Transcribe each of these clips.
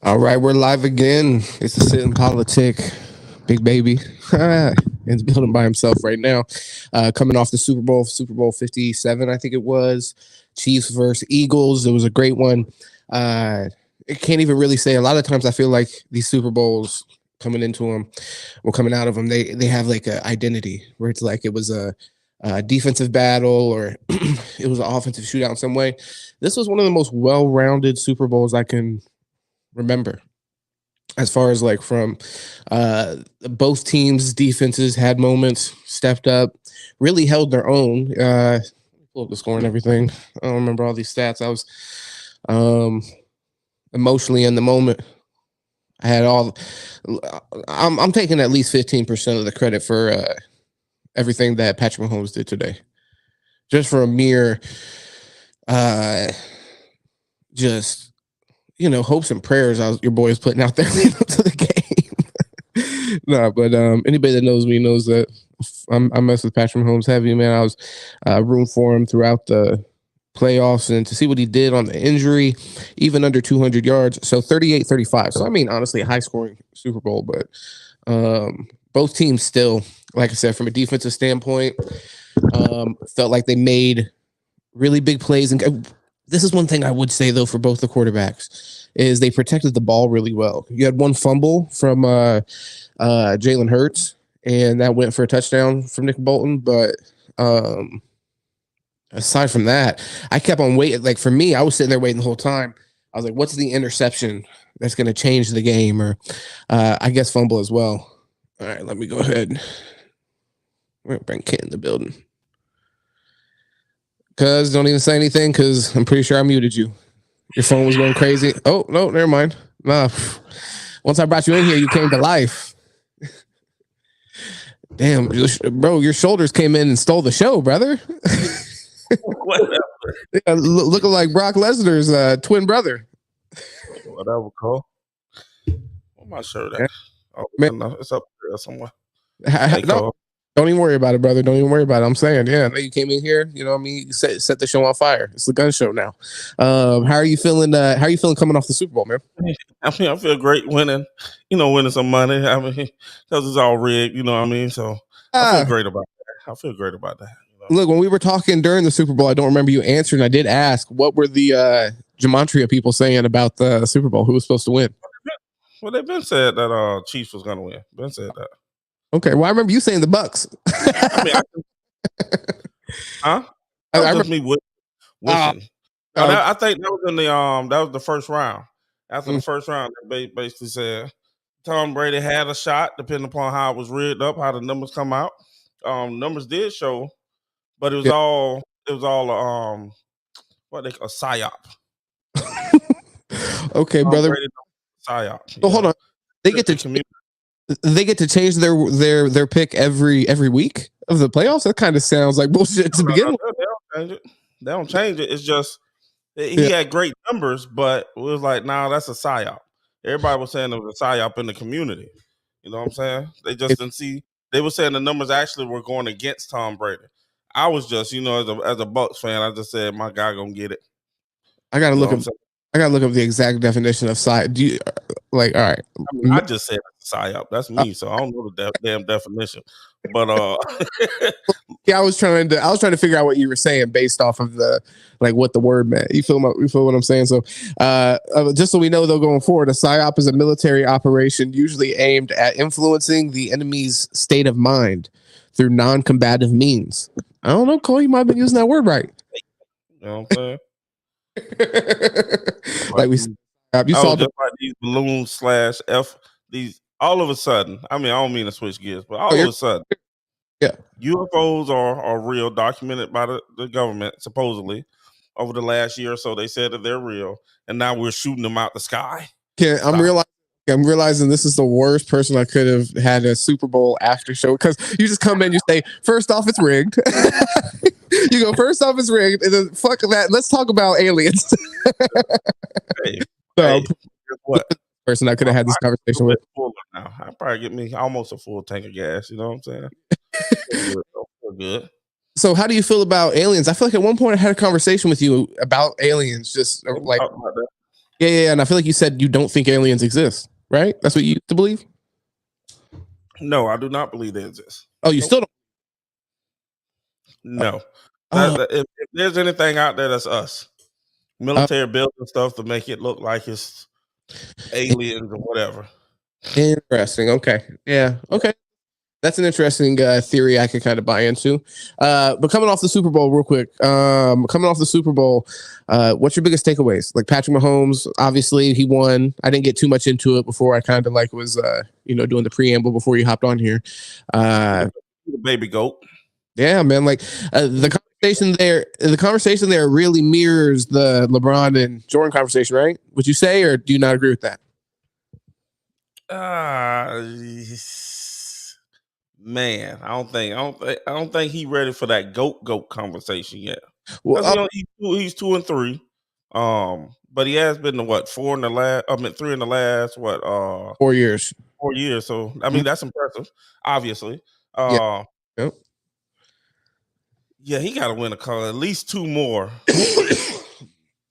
All right, we're live again. It's the Sit and Politic, big baby. In the building by himself right now. Coming off the Super Bowl 57, I think it was. Chiefs versus Eagles. It was a great one. I can't even really say. A lot of times I feel like these Super Bowls coming into them or coming out of them, they have like an identity where it's like it was a defensive battle or it was an offensive shootout in some way. This was one of the most well-rounded Super Bowls I can remember, as far as like from both teams defenses had moments, stepped up, really held their own. Pull up the score and everything. I don't remember all these stats. I was um emotionally in the moment. I had all I'm taking at least 15% of the credit for everything that Patrick Mahomes did today, just for a mere uh just hopes and prayers your boy is putting out there to the game. No, but anybody that knows me knows that I mess with Patrick Mahomes heavy, man. I was rooting for him throughout the playoffs, and to see what he did on the injury, even under 200 yards. So 38-35. So, I mean, honestly, a high-scoring Super Bowl, but both teams still, like I said, from a defensive standpoint, felt like they made really big plays. And this is one thing I would say, though, for both the quarterbacks, is they protected the ball really well. You had one fumble from Jalen Hurts, and that went for a touchdown from Nick Bolton. But aside from that, I kept on waiting. Like, for me, I was sitting there waiting the whole time. I was like, what's the interception that's going to change the game? Or I guess fumble as well. All right, let me go ahead. We're going to bring Kent in the building. Cuz don't even say anything, because I'm pretty sure I muted you. Your phone was going crazy. Oh, no, never mind. Nah. Once I brought you in here, you came to life. Damn, bro, your shoulders came in and stole the show, brother. Yeah, looking like Brock Lesnar's twin brother. Whatever, Cole. Where my shirt at? Oh, no, it's up there somewhere. Hey, don't even worry about it, brother. Don't even worry about it. I'm saying, yeah, you came in here. You know what I mean? You set the show on fire. It's the gun show now. How are you feeling? How are you feeling coming off the Super Bowl, man? I mean, I feel great winning. Winning some money. I mean, because it's all rigged. You know what I mean? So I feel great about that. I feel great about that. Look, when we were talking during the Super Bowl, I don't remember you answering. I did ask, what were the gematria people saying about the Super Bowl? Who was supposed to win? Well, they've been said that Chiefs was going to win. Been said that. Okay, well, I remember you saying the Bucks. I mean, That was just me wishing. I think that was in the that was the first round. After the first round, they basically said Tom Brady had a shot, depending upon how it was rigged up, how the numbers come out. Numbers did show, but it was all what they call a psyop. Okay, brother. Psyop. So hold on. They get to change their pick every week of the playoffs. That kind of sounds like bullshit to begin with. They don't change it. It's just he had great numbers, but it was like, nah, that's a psyop. Everybody was saying it was a psyop in the community. You know what I'm saying? They just didn't see. They were saying the numbers actually were going against Tom Brady. I was just, as a Bucks fan, I just said my guy gonna get it. I gotta look up. I gotta look up the exact definition of psyop. Do you like? All right, I just said psyop. That's me, so I don't know the damn definition. But yeah, I was trying to figure out what you were saying based off of what the word meant. You feel what I'm saying? So, just so we know, though, going forward, a psyop is a military operation usually aimed at influencing the enemy's state of mind through non-combative means. I don't know, Cole. You might have been using that word right. You know what I'm saying? Like you saw just like these balloons / F. These all of a sudden. I mean, I don't mean to switch gears, but all of a sudden, UFOs are real, documented by the government supposedly over the last year or so. They said that they're real, and now we're shooting them out the sky. Yeah, I'm realizing this is the worst person I could have had a Super Bowl after show, because you just come in, you say, first off, it's rigged. You go, first off, it's rigged, and then fuck that. Let's talk about aliens. Hey, what person I could have had this conversation with? Now I probably get me almost a full tank of gas. You know what I'm saying? Good. So, how do you feel about aliens? I feel like at one point I had a conversation with you about aliens, just like Yeah. And I feel like you said you don't think aliens exist, right? That's what you used to believe? No, I do not believe they exist. Oh, you Nope. still don't? No. Oh, If there's anything out there, that's us. Military building stuff to make it look like it's aliens or whatever. interesting. Okay. Yeah. Okay. That's an interesting theory I could kind of buy into. But coming off the Super Bowl, real quick, what's your biggest takeaways? Like Patrick Mahomes, obviously he won. I didn't get too much into it before. I kind of like was, doing the preamble before you hopped on here. The baby goat. Yeah, man. Like the conversation there really mirrors the LeBron and Jordan conversation, right? Would you say, or do you not agree with that? Man, I don't think he ready for that goat conversation yet. Well, He's 2-3. But he has been to what, 3 in the last 4 years. 4 years. So I mean that's impressive, obviously. Yeah. Yep. Yeah, he gotta win at least 2 more.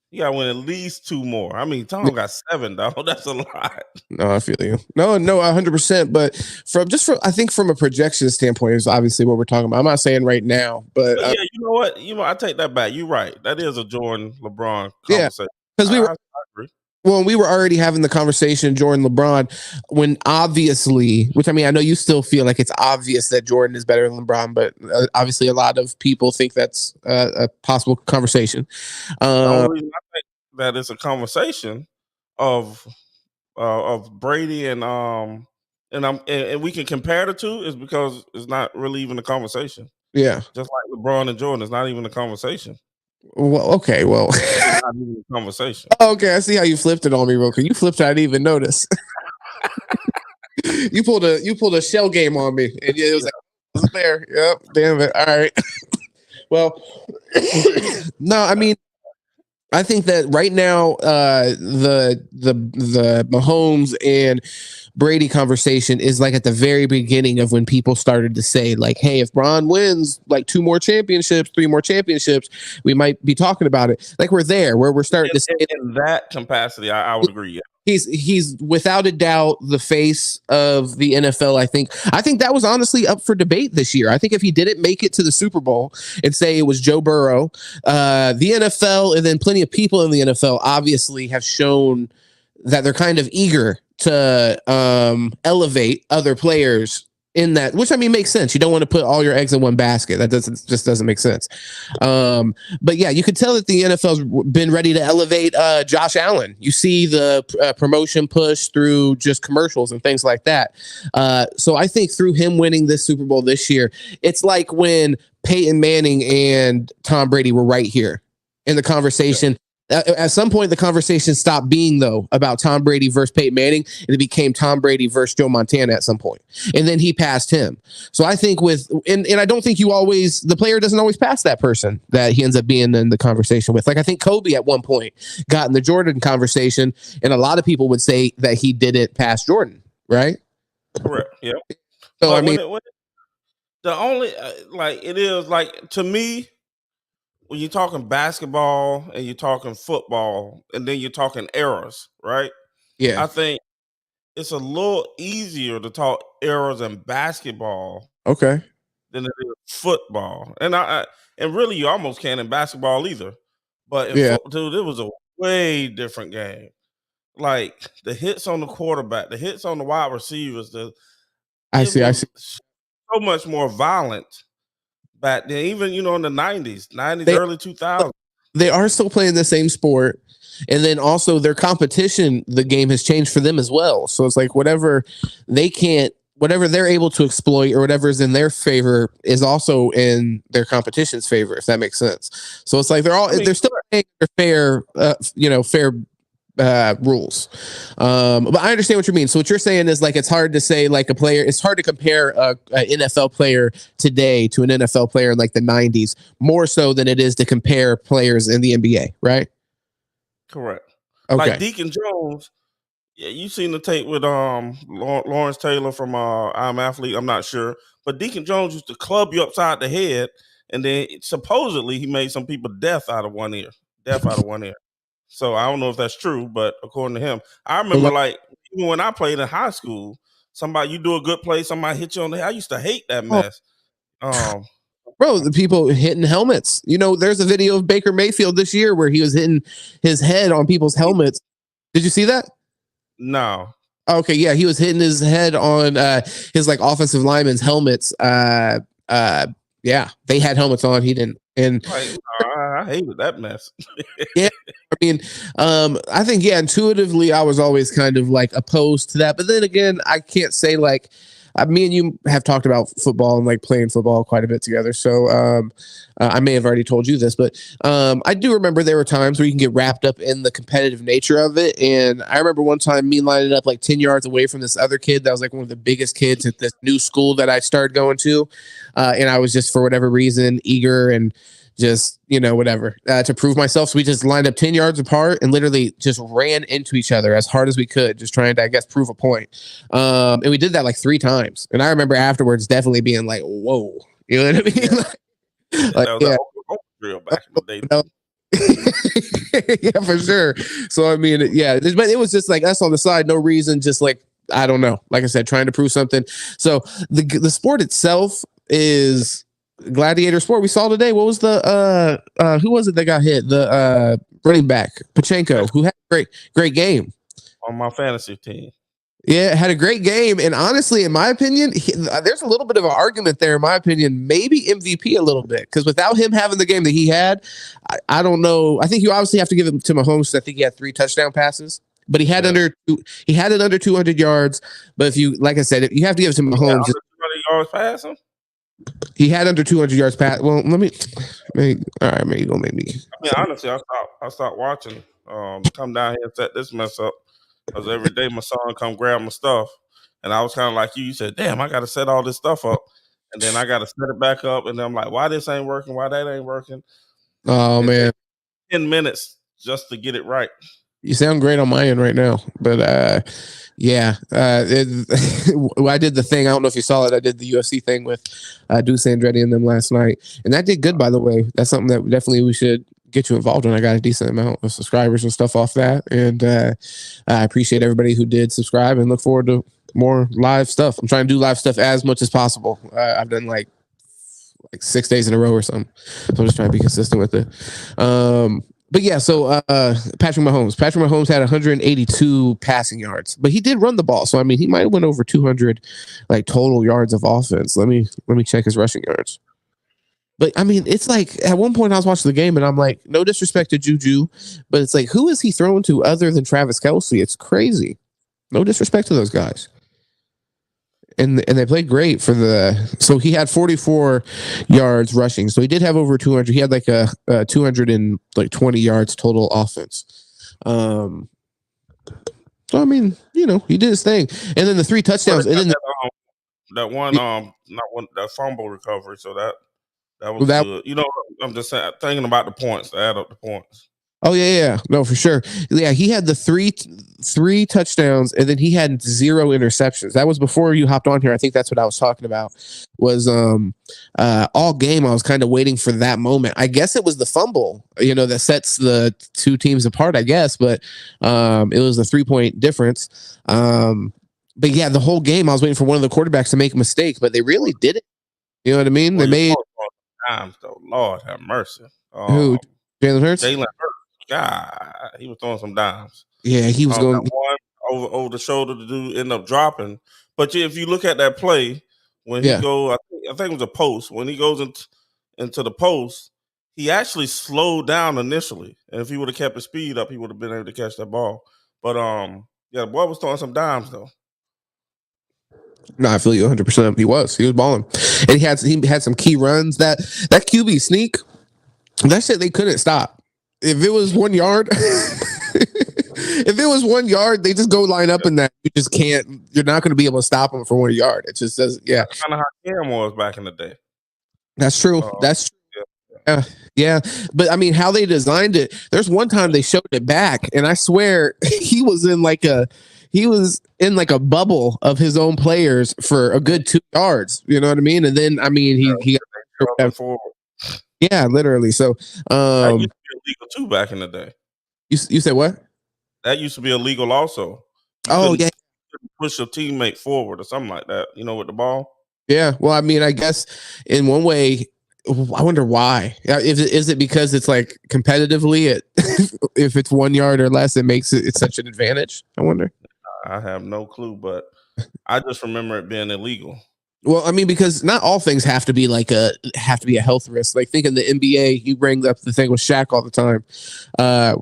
He gotta win at least 2 more. I mean, Tom got 7, though. That's a lot. No, I feel you. No, 100%. But I think from a projection standpoint, is obviously what we're talking about. I'm not saying right now, but yeah, you know what? I take that back. You're right. That is a Jordan LeBron yeah, conversation. because I agree. well, we were already having the conversation, Jordan LeBron, when obviously, which I mean, I know you still feel like it's obvious that Jordan is better than LeBron, but obviously a lot of people think that's a possible conversation. The only reason I think that it's a conversation of Brady and we can compare the two is because it's not really even a conversation. Yeah. Just like LeBron and Jordan, it's not even a conversation. Well, okay. Well, it's not even a conversation. Okay, I see how you flipped it on me, real quick. You flipped it, I didn't even notice. you pulled a shell game on me, and it was like, was it there? Yep. Damn it. All right. Well, no, I mean, I think that right now, the Mahomes and Brady conversation is like at the very beginning of when people started to say, like, hey, if Bron wins like 2 more championships, 3 more championships, we might be talking about it. Like we're there where we're starting to say in that capacity, I would agree. Yeah. He's without a doubt the face of the NFL. I think that was honestly up for debate this year. I think if he didn't make it to the Super Bowl and say it was Joe Burrow, the NFL and then plenty of people in the NFL obviously have shown that they're kind of eager to elevate other players in that, which I mean makes sense. You don't want to put all your eggs in one basket. That doesn't make sense. But yeah, you could tell that the NFL's been ready to elevate Josh Allen. You see the promotion push through just commercials and things like that. So I think through him winning this Super Bowl this year, it's like when Peyton Manning and Tom Brady were right here in the conversation. Yeah. At some point, the conversation stopped being, though, about Tom Brady versus Peyton Manning, and it became Tom Brady versus Joe Montana at some point. And then he passed him. So I think and I don't think the player doesn't always pass that person that he ends up being in the conversation with. Like I think Kobe at one point got in the Jordan conversation, and a lot of people would say that he didn't pass Jordan, right? Correct. Yep. So but I mean, the only it is like to me. When you're talking basketball and you're talking football and then you're talking eras, right? Yeah. I think it's a little easier to talk eras in basketball, okay, than it is football. And and really you almost can't in basketball either. But dude, it was a way different game. Like the hits on the quarterback, the hits on the wide receivers, I see. So much more violent back then, even in the 90s, early 2000s. They are still playing the same sport. And then also their competition, the game has changed for them as well. So it's like whatever they're able to exploit or whatever is in their favor is also in their competition's favor, if that makes sense. So it's like they're still playing their fair rules. But I understand what you mean. So what you're saying is like it's hard to say like a player. It's hard to compare a NFL player today to an NFL player in like the 90s more so than it is to compare players in the NBA, right? Correct. Okay. Like Deacon Jones. Yeah, you seen the tape with Lawrence Taylor from I'm Athlete. I'm not sure, but Deacon Jones used to club you upside the head, and then supposedly he made some people deaf out of one ear. So I don't know if that's true, but according to him, I remember like even when I played in high school, you do a good play, somebody hit you on the head. I used to hate that mess. Bro, the people hitting helmets. There's a video of Baker Mayfield this year where he was hitting his head on people's helmets. Did you see that? No. Okay, yeah, he was hitting his head on his like offensive linemen's helmets. Yeah, they had helmets on. He didn't. And I hated that mess. Yeah, I mean, I think intuitively, I was always kind of like opposed to that. But then again, I can't say like me and you have talked about football and like playing football quite a bit together. So I may have already told you this, but I do remember there were times where you can get wrapped up in the competitive nature of it. And I remember one time me lining up like 10 yards away from this other kid that was like one of the biggest kids at this new school that I started going to. And I was just for whatever reason eager and just whatever to prove myself. So we just lined up 10 yards apart and literally just ran into each other as hard as we could, just trying to, I guess, prove a point. And we did that like 3 times. And I remember afterwards definitely being like, whoa, you know what I mean? That was real back in the day. Yeah, for sure. So I mean, but it was just like us on the side, no reason, just like, I don't know, like I said, trying to prove something. So the sport itself is gladiator sport. We saw today. What was the who was it that got hit? The running back Pachenko, who had a great game on my fantasy team. Yeah, had a great game, and honestly, in my opinion, there's a little bit of an argument there. In my opinion, maybe MVP a little bit, because without him having the game that he had, I don't know. I think you obviously have to give it to Mahomes. I think he had 3 touchdown passes, but he had under 200 yards. But if you, like I said, you have to give it to Mahomes. 200 yards passing. He had under 200 yards pass. Well, all right, maybe you gonna make me. I mean, honestly, I stopped watching. Come down here and set this mess up, because every day my son come grab my stuff, and I was kind of like you. You said, "Damn, I got to set all this stuff up, and then I got to set it back up." And then I'm like, "Why this ain't working? Why that ain't working?" Oh man, 10 minutes just to get it right. You sound great on my end right now, but I did the thing. I don't know if you saw it. I did the UFC thing with Deuce Andretti and them last night, and that did good, by the way. That's something that definitely we should get you involved in. I got a decent amount of subscribers and stuff off that, and I appreciate everybody who did subscribe and look forward to more live stuff. I'm trying to do live stuff as much as possible. I've done like 6 days in a row or something, so I'm just trying to be consistent with it. But yeah, so Patrick Mahomes had 182 passing yards, but he did run the ball. So I mean, he might have went over 200 like total yards of offense. Let me check his rushing yards. But I mean, it's like at one point I was watching the game and I'm like, no disrespect to Juju, but it's like, who is he throwing to other than Travis Kelce? It's crazy. No disrespect to those guys. And they played great so he had 44 yards rushing. So he did have over 200. He had like a 220 yards total offense. So I mean, he did his thing. And then the 3 touchdowns. And then that fumble recovery. So that was good. I'm just thinking about the points, to add up the points. Oh yeah, no, for sure. Yeah, he had the three touchdowns, and then he had 0 interceptions. That was before you hopped on here. I think that's what I was talking about. Was all game I was kind of waiting for that moment. I guess it was the fumble, that sets the 2 teams apart. I guess, but it was a 3-point difference. But yeah, the whole game I was waiting for one of the quarterbacks to make a mistake, but they really didn't. You know what I mean? They made times though. Lord have mercy. Who? Jalen Hurts. God, he was throwing some dimes. Yeah, he was going one over the shoulder to do end up dropping. But if you look at that play when he go, I think it was a post. When he goes into the post, he actually slowed down initially. And if he would have kept his speed up, he would have been able to catch that ball. But the boy was throwing some dimes though. No, I feel you 100%. He was balling, and he had some key runs. That QB sneak, that shit they couldn't stop. If it was 1 yard, they just go line up in that. You just can't. You're not going to be able to stop them for 1 yard. It just says, yeah. That's kind of how Cam was back in the day. That's true. That's true. Yeah. But I mean, how they designed it. There's one time they showed it back, and I swear he was in like a bubble of his own players for a good 2 yards. You know what I mean? And then I mean he got forward. Yeah, literally. So that used to be illegal too back in the day. You said what? That used to be illegal also. Yeah. Push your teammate forward or something like that, with the ball. Yeah. Well, I mean, I guess in one way, I wonder why. Is it because it's like competitively, if it's 1 yard or less, it makes it's such an advantage? I wonder. I have no clue, but I just remember it being illegal. Well, I mean, because not all things have to be a health risk. Like think in the NBA, you bring up the thing with Shaq all the time,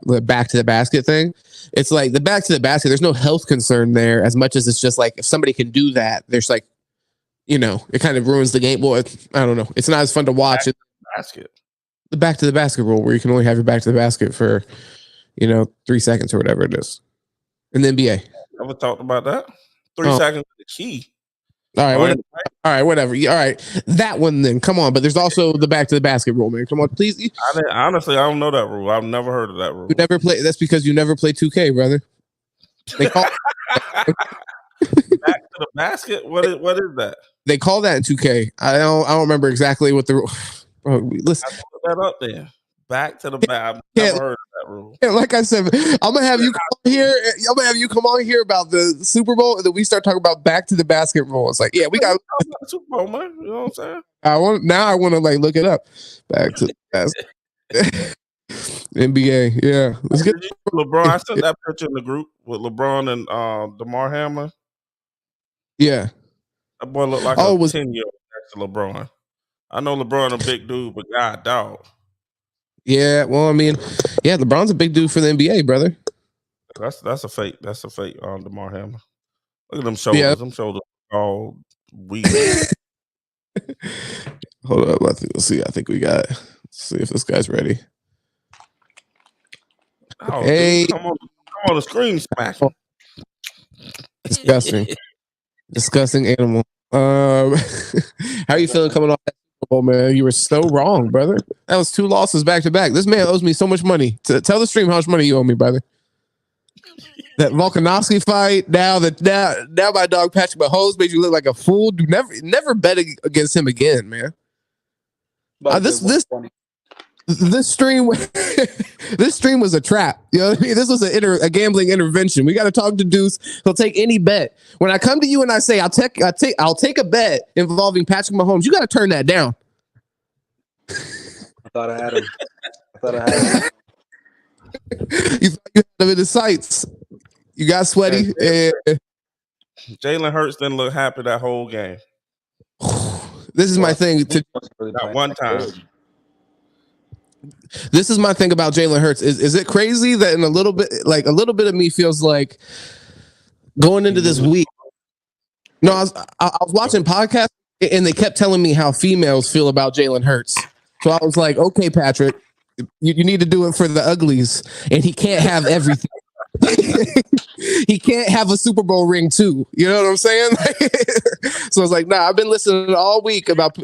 the back to the basket thing. It's like the back to the basket. There's no health concern there as much as it's just like if somebody can do that, there's like, it kind of ruins the game. Well, I don't know. It's not as fun to watch. The back to the basket rule where you can only have your back to the basket for, 3 seconds or whatever it is in the NBA. Never talked about that. 3 seconds is the key. All right, whatever. All right, that one then. Come on, but there's also the back to the basket rule, man. Come on, please. Honestly, I don't know that rule. I've never heard of that rule. You never play. That's because you never play 2K, brother. They call back to the basket. What is that? They call that in 2K. I don't remember exactly what the. Listen, I put that up there. Back to the back. I've never heard of that rule. Yeah, like I said, I'm gonna have you come on here. I'm gonna have you come on here about the Super Bowl, and then we start talking about back to the basket rule. It's like, yeah, we got the Super Bowl, man. You know what I'm saying? I want to like look it up. Back to the basket. NBA, yeah. Let's get LeBron. I sent that picture in the group with LeBron and DeMar Hamlin. Yeah, that boy looked like a 10-year-old next to LeBron. I know LeBron a big dude, but God, dog. Yeah, well, I mean, yeah, LeBron's a big dude for the NBA, brother. That's a fake. That's a fake on DeMar Hamlin. Look at them shoulders. Yeah. Them shoulders all weak. Hold up, let's see. I think we got. Let's see if this guy's ready. Oh, hey, dude, come on the screen, smash him. Disgusting, disgusting animal. How are you feeling coming off that Super Bowl, man? You were so wrong, brother. That was 2 losses back to back. This man owes me so much money. Tell the stream how much money you owe me, brother. That Volkanovski fight. Now my dog Patrick Mahomes made you look like a fool. Do never bet against him again, man. This stream was a trap. You know what I mean? This was a gambling intervention. We got to talk to Deuce. He'll take any bet. When I come to you and I say I'll take a bet involving Patrick Mahomes, you got to turn that down. I thought I had him. You thought you had him in the sights. You got sweaty. Jalen Hurts didn't look happy that whole game. This is my thing. Not one time. This is my thing about Jalen Hurts. Is it crazy that in a little bit of me feels like going into this week? No, I was watching podcasts and they kept telling me how females feel about Jalen Hurts. So I was like, okay, Patrick, you need to do it for the uglies, and he can't have everything. He can't have a Super Bowl ring too. You know what I'm saying? So I was like, nah, I've been listening all week about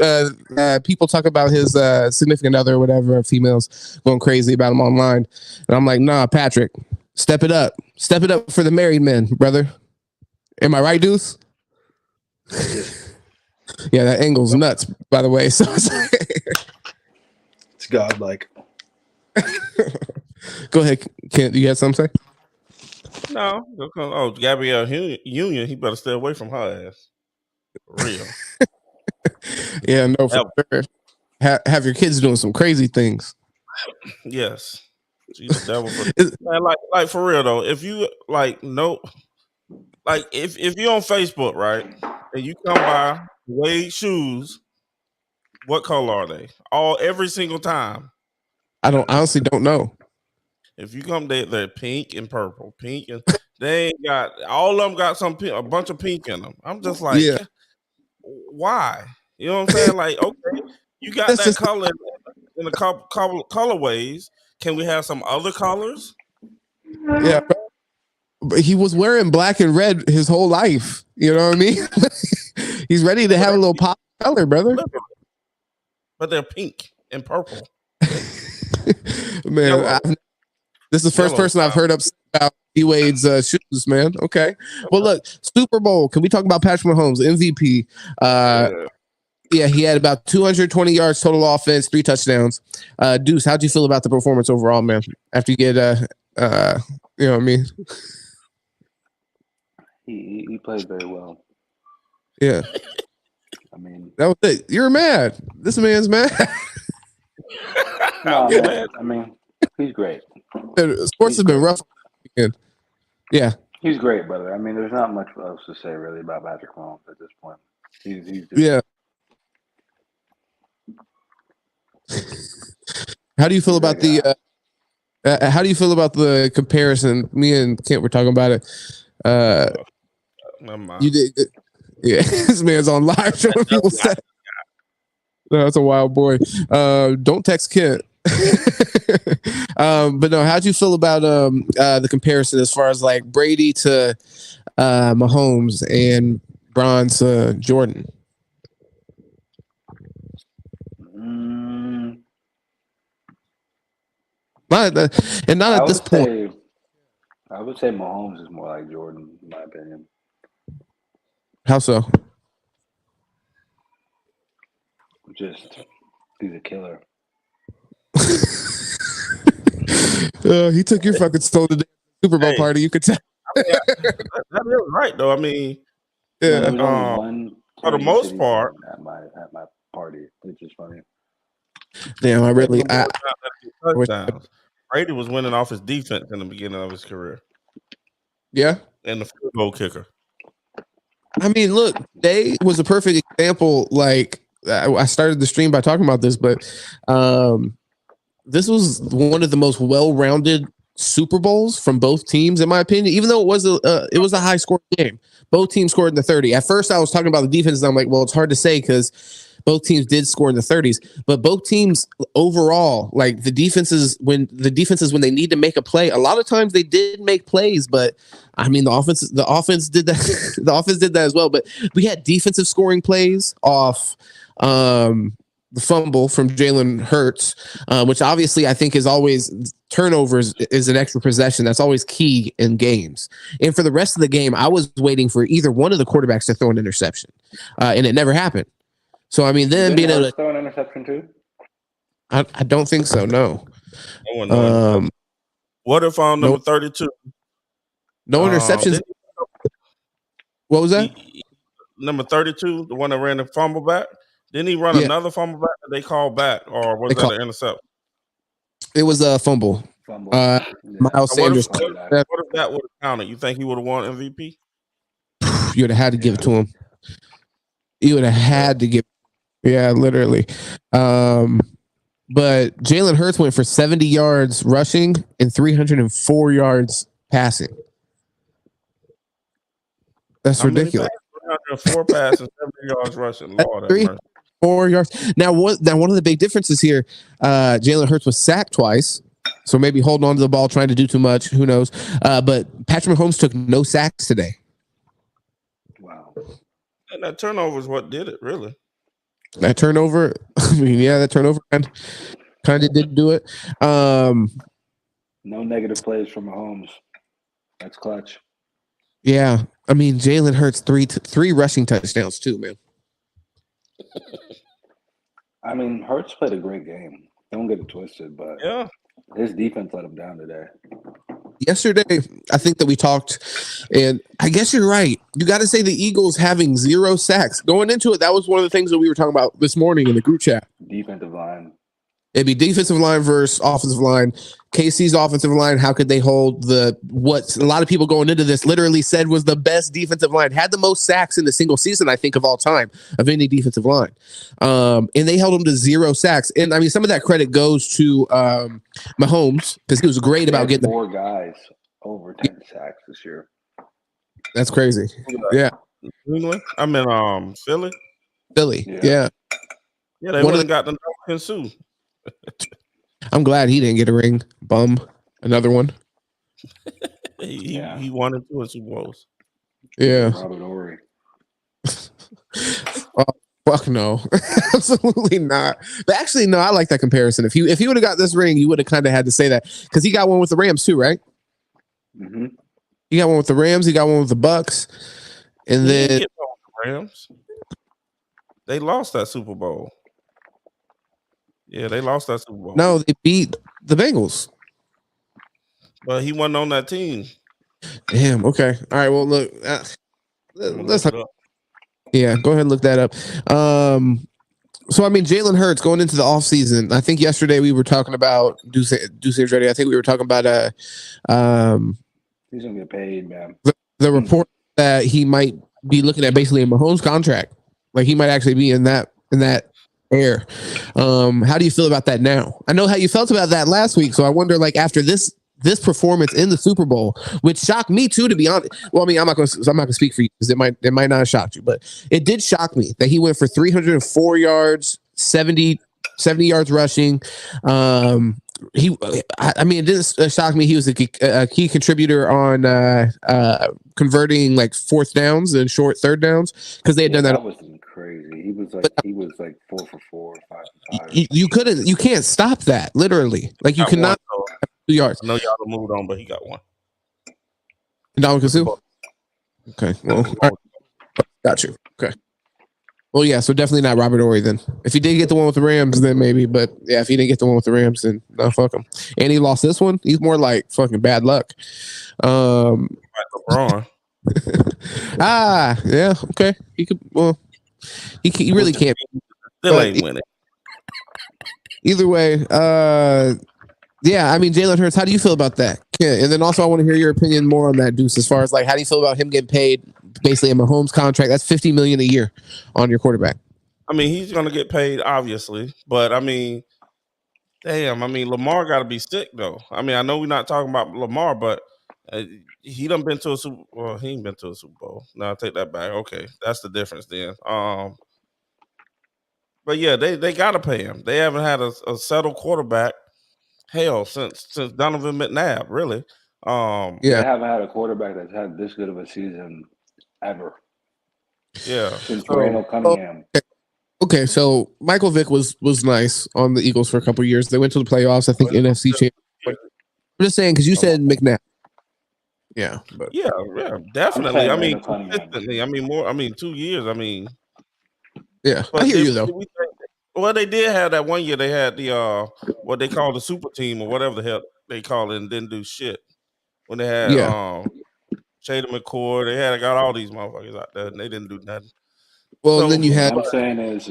people talk about his significant other or whatever, females going crazy about him online. And I'm like, nah, Patrick, step it up for the married men, brother. Am I right, Deuce? Yeah, that angle's nuts, by the way. So it's godlike. Go ahead, Kent. You got something to say? No. Oh, Gabrielle Union, he better stay away from her ass. For real. Yeah, no, for sure. Have your kids doing some crazy things. Yes. She's the devil. Man, like for real though, if you if you're on Facebook, right, and you come by Wade shoes, what color are they? Every single time. I honestly don't know. If you come, they're pink and purple. Pink and they ain't got all of them got a bunch of pink in them. I'm just like, why? You know what I'm saying? Like, okay, you got that color in a couple colorways. Can we have some other colors? Yeah, but he was wearing black and red his whole life. You know what I mean? He's ready to have a little pop color, brother. But they're pink and purple. Man, this is the first person I've heard upset about D-Wade's shoes, man. Okay. Well, look, Super Bowl. Can we talk about Patrick Mahomes, MVP? Yeah, he had about 220 yards total offense, 3 touchdowns. Deuce, how'd you feel about the performance overall, man? After you get You know what I mean? He played very well. Yeah. I mean, That was it. You're mad. This man's mad. no, I'm man. mad. I mean, he's great. Sports has been rough. Yeah. He's great, brother. I mean, there's not much else to say really about Patrick Mahomes at this point. He's just Yeah. How do you feel he's about that guy. how do you feel about the comparison? Me and Kent were talking about it. Never mind. You did. Yeah, this man's on live showing people set. No, that's a wild boy. Don't text Kent. But no, how'd you feel about the comparison as far as like Brady to Mahomes and Bron to Jordan? Not at this point. I would say Mahomes is more like Jordan, in my opinion. How so? Just he's a killer. He took your fucking soul to the Super Bowl party. You could tell. That is right, though. I mean, yeah. There was only one for the most part at my party, which is funny. Damn, I really. Brady was winning off his defense in the beginning of his career. Yeah, and the field goal kicker. I mean, look, they was a perfect example. Like I started the stream by talking about this, but this was one of the most well-rounded Super Bowls from both teams, in my opinion. Even though it was a high-scoring game, both teams scored in the 30. At first, I was talking about the defense, and I'm like, well, it's hard to say because both teams did score in the 30s, but both teams overall, like the defenses when they need to make a play, a lot of times they did make plays, but I mean the offense did that. The offense did that as well, but we had defensive scoring plays off the fumble from Jalen Hurts, which obviously I think is always turnovers is an extra possession. That's always key in games. And for the rest of the game, I was waiting for either one of the quarterbacks to throw an interception, and it never happened. So I mean, then being able to throw an interception too. I don't think so. No. What if on number 32? No interceptions. What was that? Number 32, the one that ran the fumble back. Didn't he run another fumble back that they called back, or was that an intercept? It was a fumble. Miles Sanders. What if that would have counted? You think he would have won MVP? You would have had to give it to him. You would have had to give. Yeah, literally. But Jalen Hurts went for 70 yards rushing and 304 yards passing. That's ridiculous. 304 passes, 70 yards rushing. Lord, 4 yards. Now, one of the big differences here, Jalen Hurts was sacked twice. So maybe holding on to the ball, trying to do too much. Who knows? But Patrick Mahomes took no sacks today. Wow. And that turnover is what did it, really. That turnover, I mean, yeah, that turnover kind of did do it. No negative plays from Mahomes. That's clutch. Yeah, I mean, Jalen Hurts three rushing touchdowns too, man. I mean, Hurts played a great game. Don't get it twisted, but yeah, his defense let him down today. Yesterday, I think that we talked, and I guess you're right. You got to say the Eagles having 0 sacks. Going into it, that was one of the things that we were talking about this morning in the group chat. Defensive line. It'd be defensive line versus offensive line. KC's offensive line, how could they hold what a lot of people going into this literally said was the best defensive line, had the most sacks in the single season, I think, of all time of any defensive line. And they held them to 0 sacks. And I mean, some of that credit goes to Mahomes because he was great about getting 4 guys over 10 sacks this year. That's crazy. Yeah. I mean, Philly. Yeah. Yeah, they wouldn't got the Sue. I'm glad he didn't get a ring. Bum. Another one. He wanted 2 Super Bowls. Yeah. Robert Ory. Oh, fuck no. Absolutely not. But actually, no, I like that comparison. If he would have got this ring, you would have kind of had to say that because he got one with the Rams too, right? Mm-hmm. He got one with the Rams. He got one with the Bucks. And then Rams. They lost that Super Bowl. Yeah, they lost that Super Bowl. No, they beat the Bengals. but he wasn't on that team. Damn. Okay. All right. Well, look. Let's. Yeah. Go ahead and look that up. So I mean, Jalen Hurts going into the offseason. I think yesterday we were talking about Deuce Ready. I think we were talking about he's gonna get paid, man. The report that he might be looking at basically a Mahomes contract. Like he might actually be in that air. How do you feel about that now? I know how you felt about that last week, so I wonder, like, after this performance in the Super Bowl, which shocked me too, to be honest. Well, I mean, I'm not going to speak for you because it might not have shocked you, but it did shock me that he went for 304 yards, 70 yards rushing. I mean, it didn't shock me. He was a key contributor on converting like fourth downs and short third downs because they had done that. That was crazy. He was like 4 for 4, 5 for 5. You can't stop that. Literally, like you cannot. 2 yards. I know y'all moved on, but he got one. Ndamukong Suh? Okay. Well, right. Got you. Okay. Well, yeah. So definitely not Robert Ory then. If he did get the one with the Rams, then maybe. But yeah, if he didn't get the one with the Rams, then no, fuck him. And he lost this one. He's more like fucking bad luck. LeBron. Yeah. Okay. He could. Well, he really can't. Still ain't winning. Either way, yeah, I mean, Jalen Hurts, how do you feel about that? Yeah, and then also I want to hear your opinion more on that, Deuce, as far as like, how do you feel about him getting paid basically a Mahomes contract? That's $50 million a year on your quarterback. I mean, he's going to get paid, obviously, but I mean, damn, I mean, Lamar got to be sick, though. I mean, I know we're not talking about Lamar, but he done been to a Super Bowl. Well, he ain't been to a Super Bowl. No, I take that back. Okay, that's the difference then. But yeah, they got to pay him. They haven't had a settled quarterback. Hell, since Donovan McNabb, really. They haven't had a quarterback that's had this good of a season ever. Yeah. Since Randall Cunningham. Okay, so Michael Vick was nice on the Eagles for a couple of years. They went to the playoffs, I think, NFC Championship. I'm just saying, because you said McNabb. Yeah. But. Yeah, definitely. I mean, consistently. I mean, more. I mean, 2 years. I mean. Yeah, I hear you, though. Well, they did have that one year. They had the what they call the super team or whatever the hell they call it, and didn't do shit. When they had Shady McCord, they got all these motherfuckers out there, and they didn't do nothing. Well, so, then you had. What I'm saying is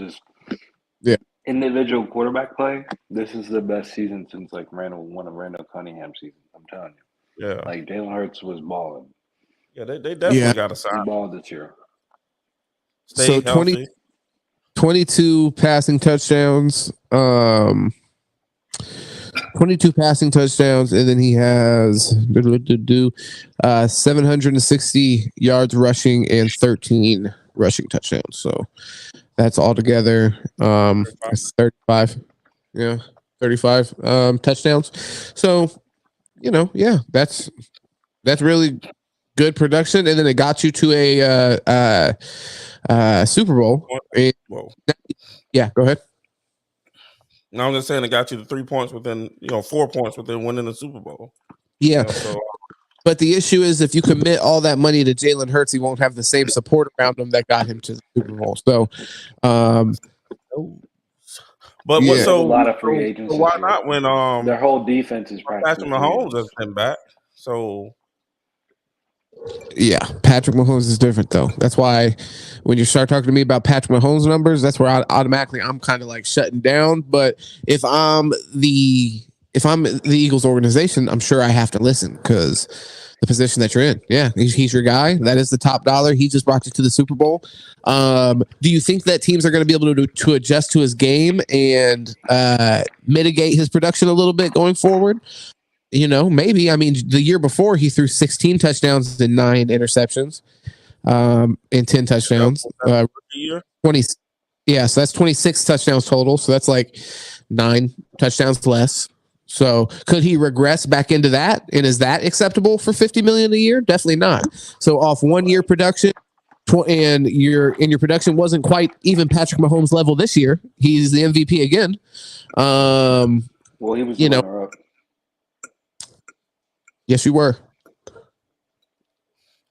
individual quarterback play. This is the best season since like Randall Cunningham season. I'm telling you. Yeah. Like Jalen Hurts was balling. Yeah, they definitely got a sign. He balled this year. Stay healthy. 22 passing touchdowns. 22 passing touchdowns, and then he has 760 yards rushing and 13 rushing touchdowns. So that's all together 35. Yeah, 35 touchdowns. So, that's really good production, and then it got you to a Super Bowl. Yeah, go ahead. No, I'm just saying it got you to 3 points within, 4 points within winning the Super Bowl. Yeah. But the issue is if you commit all that money to Jalen Hurts, he won't have the same support around him that got him to the Super Bowl. So, so a lot of free agents. So why not when their whole defense is practically Mahomes has been back? So. Yeah, Patrick Mahomes is different though. That's why when you start talking to me about Patrick Mahomes numbers, that's where I'm kind of like shutting down. But if I'm the Eagles organization, I'm sure I have to listen because the position that you're in. Yeah, he's your guy. That is the top dollar. He just brought you to the Super Bowl. Do you think that teams are going to be able to adjust to his game and mitigate his production a little bit going forward? Maybe. I mean, the year before he threw 16 touchdowns and 9 interceptions, and 10 touchdowns. 20. Yeah, so that's 26 touchdowns total. So that's like 9 touchdowns less. So could he regress back into that? And is that acceptable for $50 million a year? Definitely not. So off 1 year production, and your production wasn't quite even Patrick Mahomes level this year. He's the MVP again. Well, he was the runner-up. Yes, you were.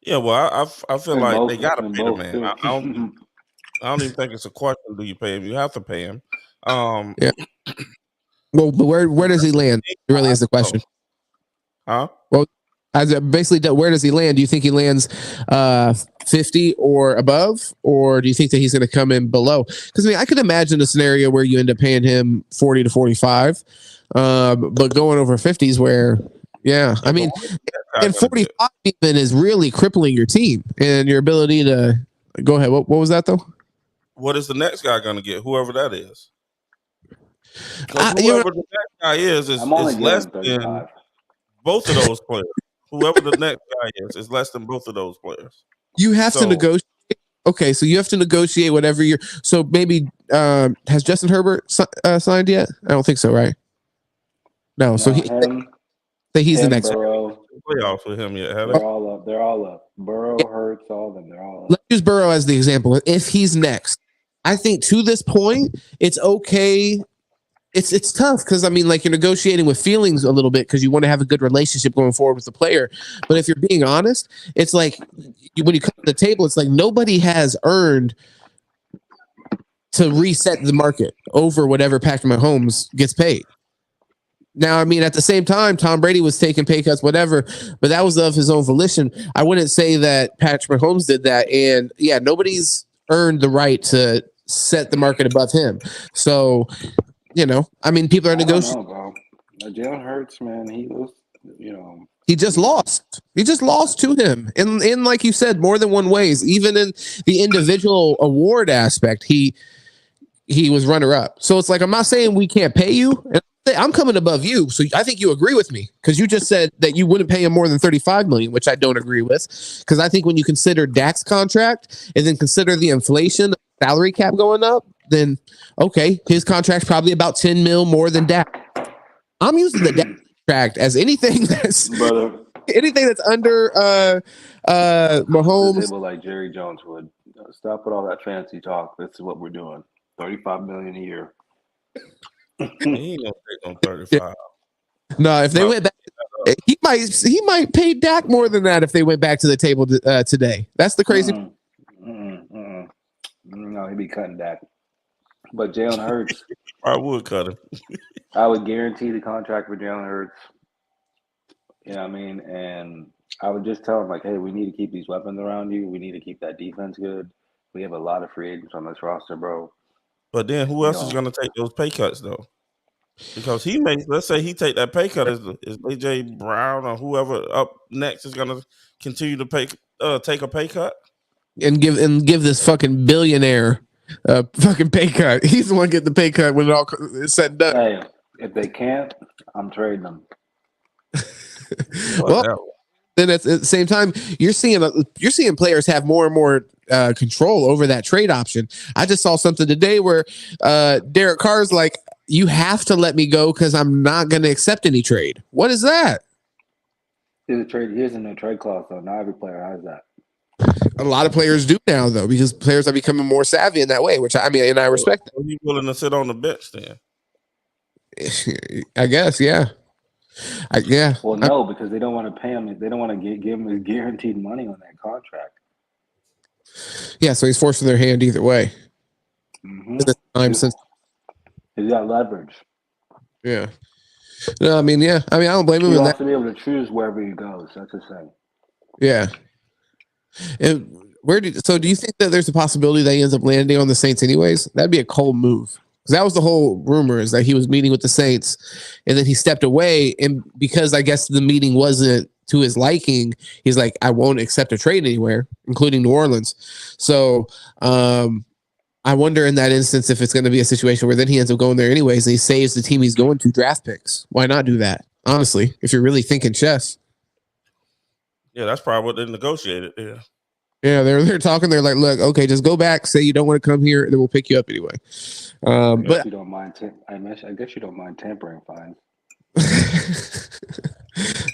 Yeah, well, I feel like they got to pay the man. I don't even think it's a question. Do you pay him? You have to pay him. Yeah. Well, but where does he land? It really is the question. Huh? Well, as basically, where does he land? Do you think he lands 50 or above, or do you think that he's going to come in below? Because I mean, I could imagine a scenario where you end up paying him 40 to 45, but going over 50s where, yeah, I mean, and 45 even is really crippling your team and your ability to go ahead. What was that though? What is the next guy going to get? Whoever that is. Because whoever the next guy is less than both of those players. Whoever the next guy is less than both of those players. You have to negotiate. Okay, so you have to negotiate whatever you're. So maybe has Justin Herbert signed yet? I don't think so, right? No. So he's the next playoffs with him yet. They're all up. They're all up. Burrow, Hurts, all of them. They're all up. Let's use Burrow as the example. If he's next, I think to this point, it's okay. It's tough because I mean, like you're negotiating with feelings a little bit because you want to have a good relationship going forward with the player. But if you're being honest, it's like when you come to the table, it's like nobody has earned to reset the market over whatever Patrick Mahomes gets paid. Now, I mean, at the same time, Tom Brady was taking pay cuts, whatever, but that was of his own volition. I wouldn't say that Patrick Mahomes did that. And yeah, nobody's earned the right to set the market above him. So, you know, I mean, people are negotiating. Jalen Hurts, man, he just lost. He just lost to him. In like you said, more than one ways. Even in the individual award aspect, he was runner up. So it's like, I'm not saying we can't pay you. I'm coming above you. So I think you agree with me because you just said that you wouldn't pay him more than $35 million, which I don't agree with. Because I think when you consider Dak's contract and then consider the inflation, salary cap going up, then okay, his contract's probably about $10 million more than Dak. I'm using the Dak contract as anything that's under Mahomes. Like Jerry Jones would. Stop with all that fancy talk. This is what we're doing. $35 million a year. He ain't gonna take on 35. No, if they went back, he might pay Dak more than that if they went back to the table today. That's the crazy. No, he'd be cutting Dak. But Jalen Hurts, I would cut him. I would guarantee the contract for Jalen Hurts. You know what I mean? And I would just tell him, like, hey, we need to keep these weapons around you. We need to keep that defense good. We have a lot of free agents on this roster, bro. But then who else is going to take those pay cuts, though? Because let's say he take that pay cut, is AJ Brown or whoever up next is going to continue to take a pay cut? And give this fucking billionaire a fucking pay cut. He's the one getting the pay cut when it all is said and done. Hey, if they can't, I'm trading them. Well, then at the same time, you're seeing players have more and more control over that trade option. I just saw something today where Derek Carr's like, you have to let me go because I'm not going to accept any trade. What is that? Here's a no trade clause, though. Not every player has that. A lot of players do now, though, because players are becoming more savvy in that way, which I mean, and I respect that. Are you willing to sit on the bench then? I guess, yeah. Yeah. Well, no, because they don't want to pay him. They don't want to give him his guaranteed money on that contract. Yeah, so he's forcing their hand either way. Mm-hmm. He's got leverage. Yeah. No, I mean, yeah. I mean, I don't blame him. He wants to be able to choose wherever he goes. That's the thing. Yeah. And do you think that there's a possibility that he ends up landing on the Saints anyways? That'd be a cold move. Because that was the whole rumor, is that he was meeting with the Saints and then he stepped away. And because I guess the meeting wasn't to his liking, he's like, I won't accept a trade anywhere, including New Orleans. So I wonder in that instance if it's going to be a situation where then he ends up going there anyways and he saves the team he's going to draft picks. Why not do that? Honestly, if you're really thinking chess. Yeah, that's probably what they negotiated. Yeah. Yeah, they're talking. They're like, look, okay, just go back, say you don't want to come here, and then we'll pick you up anyway. But you don't mind. I guess you don't mind tampering fines.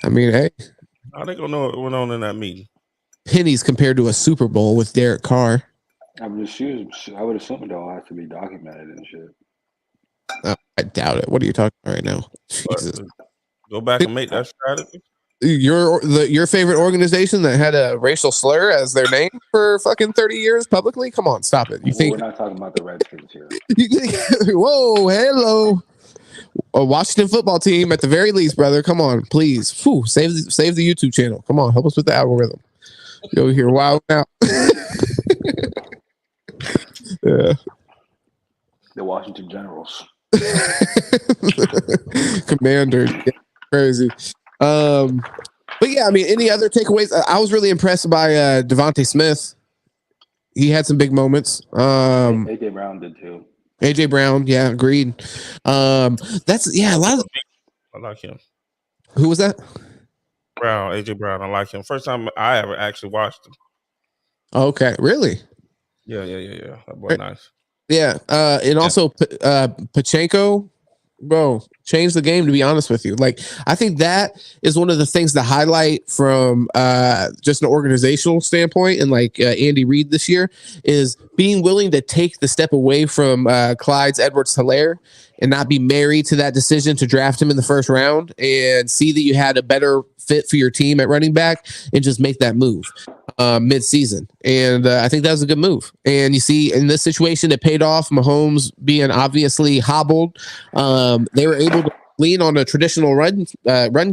I mean, hey, how they gonna know what went on in that meeting? Pennies compared to a Super Bowl with Derek Carr. I would assume it all has to be documented and shit. I doubt it. What are you talking about right now? Jesus. Go back and make that strategy. Your favorite organization that had a racial slur as their name for fucking 30 years publicly? Come on, stop it. We're not talking about the Redskins here. Whoa, hello. a Washington football team at the very least, brother. Come on, please. Whew, save the YouTube channel. Come on, help us with the algorithm. You over here, wild now. Yeah. The Washington Generals. Commander, yeah, crazy. But yeah, I mean, any other takeaways? I was really impressed by Devontae Smith. He had some big moments. AJ Brown did too. AJ Brown, yeah, agreed. That's a lot of. I like him. Who was that? Brown, AJ Brown. I like him. First time I ever actually watched him. Okay, really? Yeah. That boy nice. Yeah, and also Pachenko, bro, changed the game. To be honest with you, like I think that is one of the things to highlight from just an organizational standpoint, and like Andy Reid this year is being willing to take the step away from Clyde's Edwards-Helaire and not be married to that decision to draft him in the first round and see that you had a better fit for your team at running back and just make that move mid-season. And I think that was a good move. And you see in this situation, it paid off. Mahomes being obviously hobbled, they were able to lean on a traditional run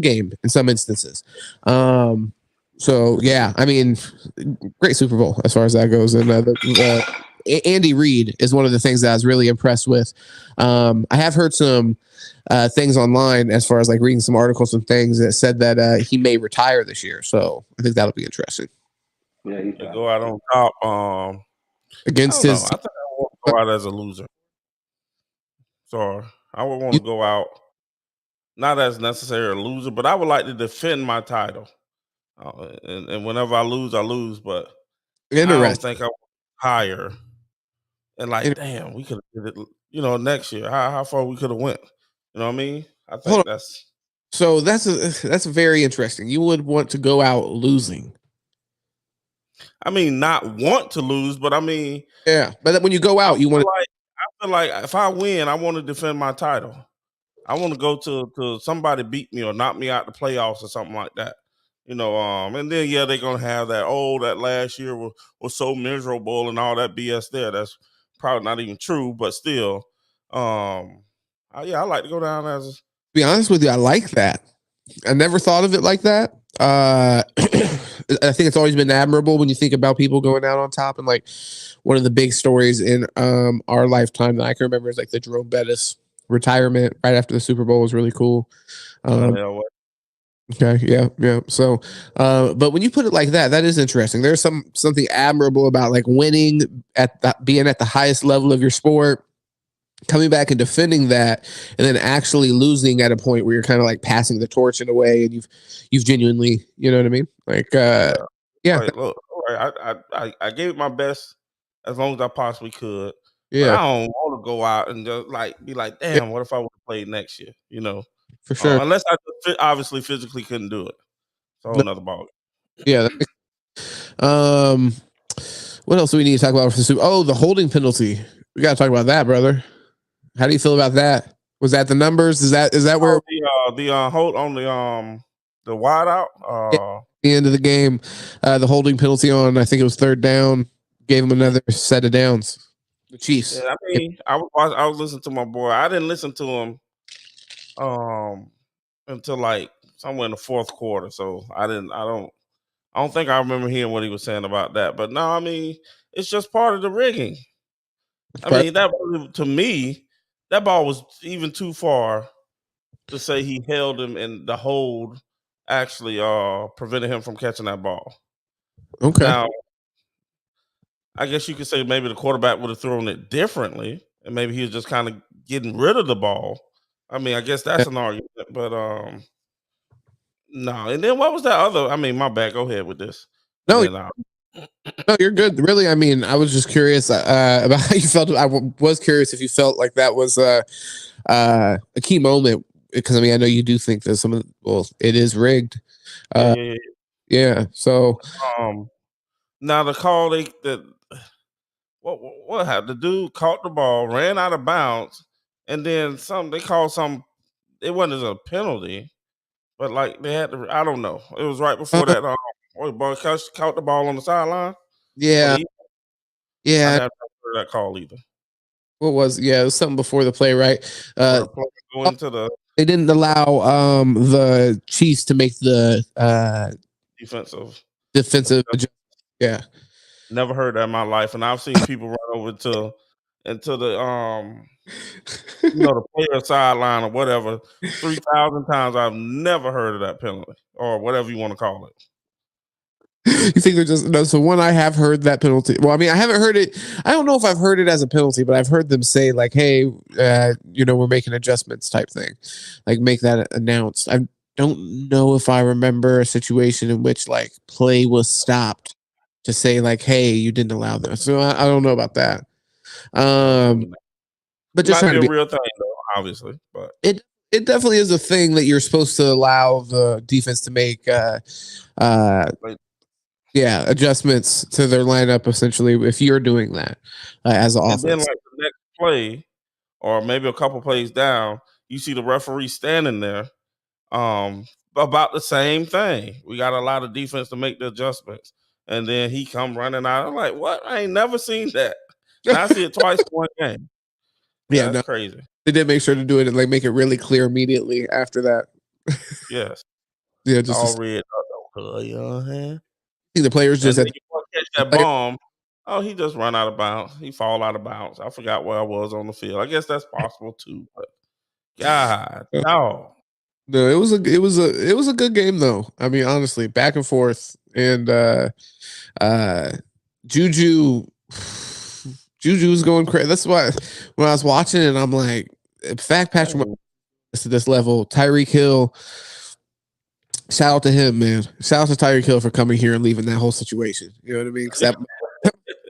game in some instances. So yeah, I mean, great Super Bowl as far as that goes. And Andy Reid is one of the things that I was really impressed with. I have heard some things online as far as like reading some articles and things that said that he may retire this year. So I think that'll be interesting. Yeah, he's to go out on top. Against his, I think I want to go out as a loser. So I would want to go out not as necessarily a loser, but I would like to defend my title. And whenever I lose, but I don't think I would hire. And like, damn, we could have did it, next year. How far we could have went. You know what I mean? I think that's very interesting. You would want to go out losing. I mean, not want to lose, but I mean, yeah. But when you go out, you want to. I feel like if I win, I want to defend my title. I want to go to somebody beat me or knock me out the playoffs or something like that. And then they're gonna have that. Oh, that last year was so miserable and all that BS there. That's probably not even true, but still, I like to go down as. To be honest with you, I like that. I never thought of it like that. I think it's always been admirable when you think about people going out on top. And like one of the big stories in our lifetime that I can remember is like the Jerome Bettis retirement right after the Super Bowl was really cool. Okay, yeah. So, but when you put it like that, that is interesting. There's something admirable about like winning being at the highest level of your sport, coming back and defending that, and then actually losing at a point where you're kind of like passing the torch in a way, and you've genuinely, you know what I mean? Like, yeah. Right, look, I gave it my best as long as I possibly could. Yeah, but I don't want to go out and just like be like, damn, what if I would have played next year? For sure. Unless I obviously physically couldn't do it. So another ball. Yeah. What else do we need to talk about for the Super? Oh, the holding penalty. We got to talk about that, brother. How do you feel about that? Was that the numbers? Is that where the hold on the wide out? The end of the game, the holding penalty on, I think it was third down, gave him another set of downs. The Chiefs. Yeah, I mean, I was listening to my boy. I didn't listen to him until like somewhere in the fourth quarter. So I don't think I remember hearing what he was saying about that. But no, I mean, it's just part of the rigging. I mean, that to me, that ball was even too far to say he held him and the hold actually prevented him from catching that ball. Okay. Now, I guess you could say maybe the quarterback would have thrown it differently, and maybe he was just kind of getting rid of the ball. I mean, I guess that's an argument, but no. And then what was that other? I mean, my bad. Go ahead with this. No, then, no, you're good. Really, I mean, I was just curious about how you felt. I was curious if you felt like that was a key moment, because I mean, I know you do think that it is rigged. Yeah. So, now the call what happened? The dude caught the ball, ran out of bounds, and then they called some. It wasn't a penalty, but like they had to. I don't know. It was right before that. Boy caught the ball on the sideline. Yeah. I haven't heard that call either. What was it was something before the play, right? Going into the They didn't allow the Chiefs to make the defensive yeah. Never heard that in my life, and I've seen people run over into the the player sideline or whatever 3,000 times. I've never heard of that penalty or whatever you want to call it. You think they're just no? So one, I have heard that penalty. Well, I mean, I haven't heard it. I don't know if I've heard it as a penalty, but I've heard them say like, "Hey, we're making adjustments," type thing, like make that announced. I don't know if I remember a situation in which like play was stopped to say like, "Hey, you didn't allow this." So I don't know about that. But just might trying be to a real thing, though, obviously. But it definitely is a thing that you're supposed to allow the defense to make. Adjustments to their lineup essentially if you're doing that as an offense. And then like the next play, or maybe a couple plays down, you see the referee standing there, about the same thing. We got a lot of defense to make the adjustments, and then he come running out. I'm like, what? I ain't never seen that. And I see it twice in one game. Yeah, that's crazy. They did make sure to do it and like make it really clear immediately after that. Yes. Yeah, just all red. I think the players just had catch that bomb. Oh, he just run out of bounds. He fall out of bounds. I forgot where I was on the field. I guess that's possible too. But God, no. No, it was a good game though. I mean, honestly, back and forth, and Juju was going crazy. That's why when I was watching it, I'm like, fact Patrick to this level, Tyreek Hill. Shout out to him, man. Shout out to Tyreek Hill for coming here and leaving that whole situation. You know what I mean? Because that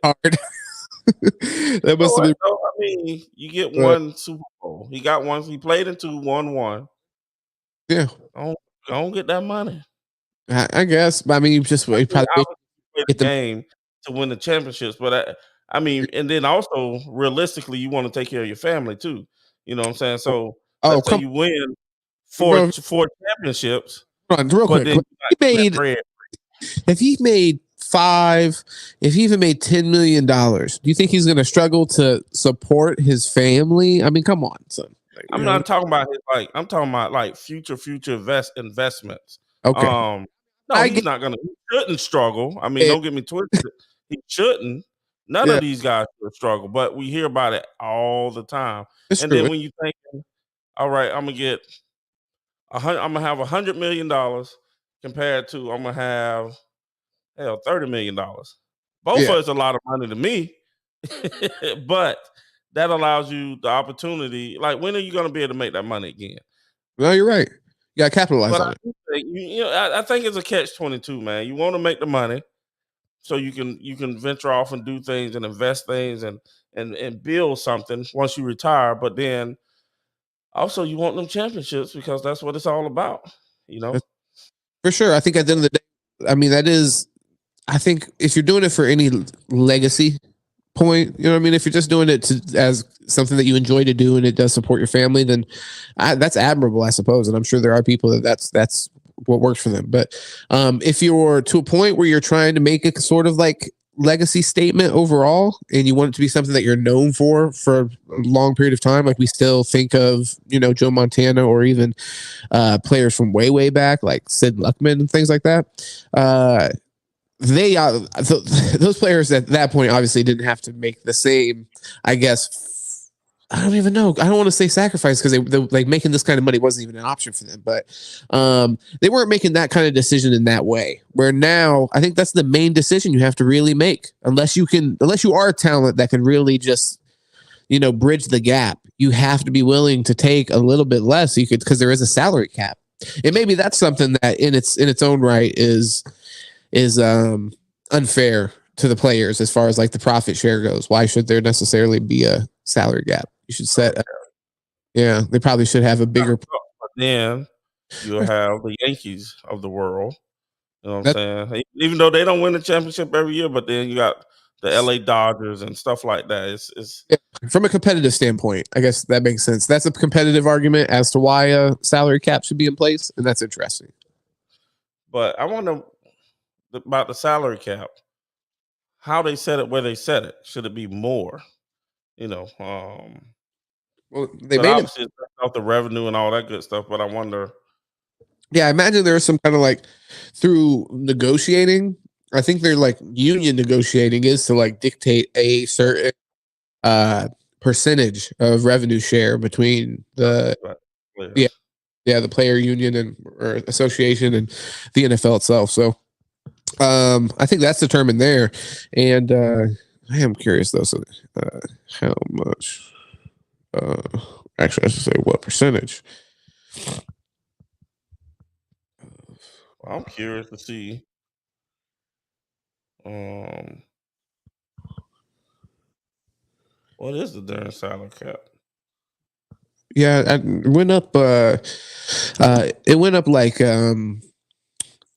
hard. That must have been. I mean, you get one Super Bowl. He got one. He played into 1-1. Yeah. Don't get that money. I guess. But I mean, you just probably get the game to win the championships. But I mean, and then also realistically, you want to take care of your family too. You know what I'm saying? So let's say you win four championships. Real quick. If he made if he even made $10 million, do you think he's going to struggle to support his family? I mean, come on, son. I'm not talking about I'm talking about like future investments. Okay. No, he's not gonna. He shouldn't struggle. I mean, don't get me twisted. He shouldn't. None of these guys should struggle, but we hear about it all the time. Then when you think, all right, I'm gonna have $100 million compared to I'm gonna have $30 million. Both of us a lot of money to me, but that allows you the opportunity. Like, when are you going to be able to make that money again? No, you're right. You got to capitalize on it. I think it's a catch-22, man. You want to make the money so you can venture off and do things and invest things and build something once you retire. But then also you want them championships because that's what it's all about. For sure. I think at the end of the day, I mean, I think if you're doing it for any legacy point, you know what I mean? If you're just doing it as something that you enjoy to do and it does support your family, then that's admirable, I suppose. And I'm sure there are people that's what works for them. But if you're to a point where you're trying to make a sort of like legacy statement overall and you want it to be something that you're known for a long period of time, like we still think of, Joe Montana or even players from way back like Sid Luckman and things like that. Those players at that point obviously didn't have to make the same, I guess. I don't even know. I don't want to say sacrifice because they like making this kind of money wasn't even an option for them, but they weren't making that kind of decision in that way. Where now I think that's the main decision you have to really make, unless you are a talent that can really just, bridge the gap. You have to be willing to take a little bit less. You could, because there is a salary cap, and maybe that's something that in its own right is unfair to the players as far as like the profit share goes. Why should there necessarily be a salary gap? You should they probably should have a bigger. But then you'll have the Yankees of the world. You know what I'm saying? Even though they don't win the championship every year, but then you got the LA Dodgers and stuff like that. It's from a competitive standpoint, I guess that makes sense. That's a competitive argument as to why a salary cap should be in place, and that's interesting. But I wonder about the salary cap. How they set it, where they set it. Should it be more? Well, they but made it. obviously it's off the revenue and all that good stuff. But I wonder. Yeah, I imagine there's some kind of like through negotiating. I think they're like union negotiating is to like dictate a certain percentage of revenue share between the the player union and or association and the NFL itself. So I think that's determined there. And I am curious though. So how much? Actually, I should say what percentage? I'm curious to see. What is the darn salary cap? Yeah, it went up. It went up like I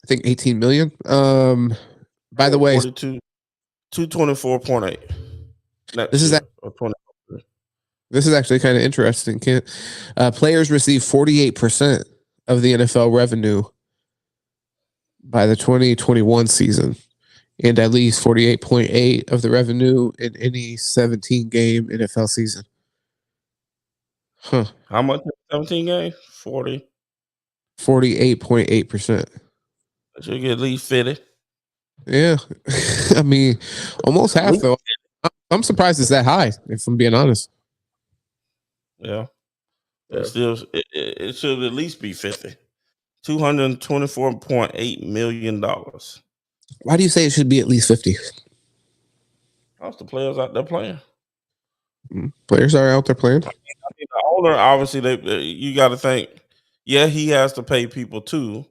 think 18 million. By the way, 224.8. This is actually kind of interesting. Players receive 48% of the NFL revenue by the 2021 season, and at least 48.8 of the revenue in any 17-game NFL season. Huh? How much? 17 games? 48.8%. Should get at least 50. Yeah, I mean, almost half though. I'm surprised it's that high. If I'm being honest. Yeah. It should at least be 50. $224.8 million. Why do you say it should be at least 50? That's the players out there playing. Players are out there playing. I mean, the owner, obviously, you got to think. Yeah, he has to pay people too.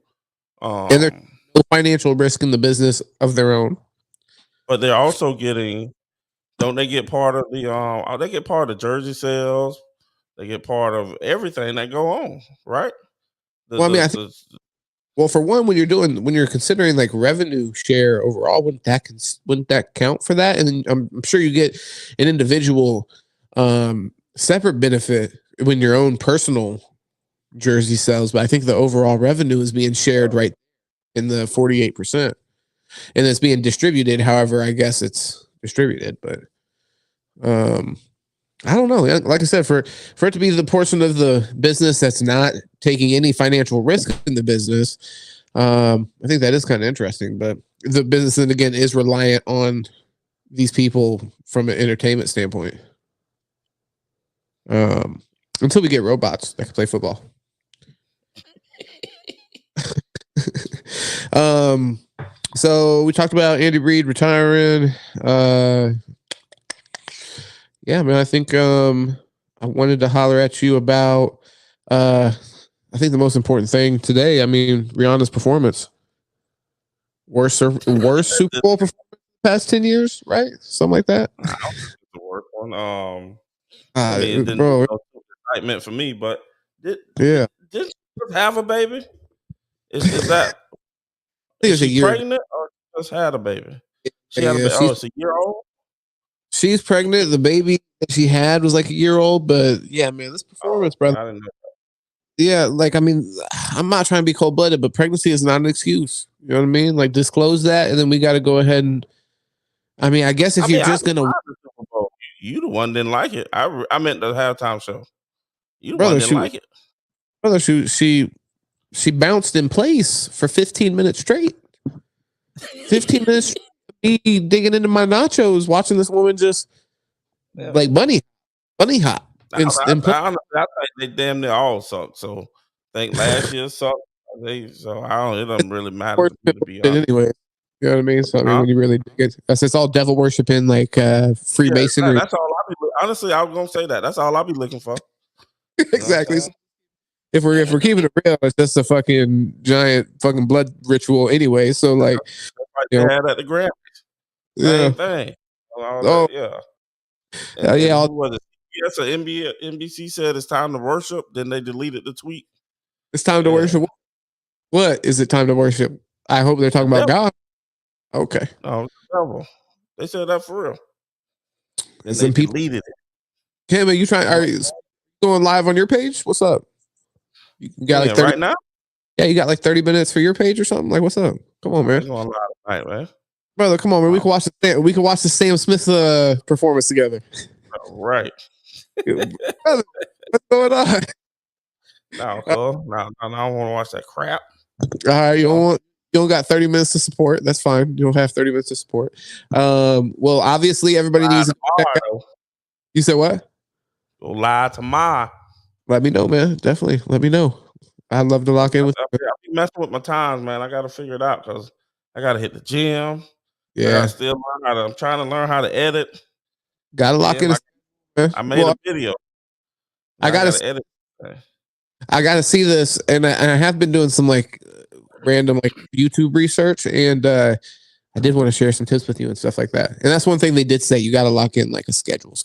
And there's no financial risk in the business of their own. But they're also getting. Don't they get part of the? They get part of the jersey sales. They get part of everything that go on, right? Well, for one, when you're considering like revenue share overall, wouldn't that count for that? And I'm sure you get an individual separate benefit when your own personal jersey sells, but I think the overall revenue is being shared right in the 48%, and it's being distributed. However, I guess it's distributed, but I don't know. Like I said, for it to be the portion of the business that's not taking any financial risk in the business, I think that is kind of interesting. But the business, then again, is reliant on these people from an entertainment standpoint. Until we get robots that can play football. So we talked about Andy Reid retiring. Yeah, man, I think I wanted to holler at you about I think the most important thing today, I mean, Rihanna's performance. Worst Super Bowl performance in the past 10 years, right? Something like that. I don't think it's the worst one. I mean, it didn't bro, excitement for me, but did she have a baby? Is that is she pregnant or just had a baby? She had a baby. Oh, it's a year old. She's pregnant. The baby that she had was like a year old, but yeah, man, this performance, brother. I didn't know that. Yeah, like I mean, I'm not trying to be cold blooded, but pregnancy is not an excuse. You know what I mean? Like disclose that, and then we got to go ahead and. I mean, I guess if you're just gonna, you the one didn't like it. I meant the halftime show. You the one didn't like it. Brother, she bounced in place for 15 minutes straight. 15 minutes. Me digging into my nachos, watching this woman just like bunny hop. I think they damn near all suck. So I think last year sucked. It doesn't really matter to be honest. Anyway, you know what I mean? So I mean, when you really dig it, it's all devil worshiping, like Freemasonry. That's all I be. Honestly, I was gonna say that. That's all I'll be looking for. Exactly. If we're keeping it real, it's just a fucking giant fucking blood ritual anyway. So like, they had at the Grammys. Same thing. Yes, NBC said it's time to worship. Then they deleted the tweet. It's time to worship. What is it time to worship? I hope they're talking about God. Okay. No, devil. They said that for real. And some people deleted it. Kim, are you going live on your page? What's up? You got like 30, right now? Yeah, you got like 30 minutes for your page or something? Like, what's up? Come on, man. Going live tonight, man. Brother, come on, man. We can watch the Sam Smith performance together. Right. Brother, what's going on? No, cool. No, I don't want to watch that crap. All right, you don't got 30 minutes to support. That's fine. You don't have 30 minutes to support. Well, obviously everybody needs to check out. You said what? Go live tomorrow. Let me know, man. Definitely. Let me know. I'd love to lock in with you. I be messing with my times, man. I got to figure it out because I got to hit the gym. Yeah. I'm trying to learn how to edit. Gotta lock in. I made a video. I gotta edit. I gotta see this, and I have been doing some like random like YouTube research, and I did want to share some tips with you and stuff like that. And that's one thing they did say, you got to lock in like a schedule,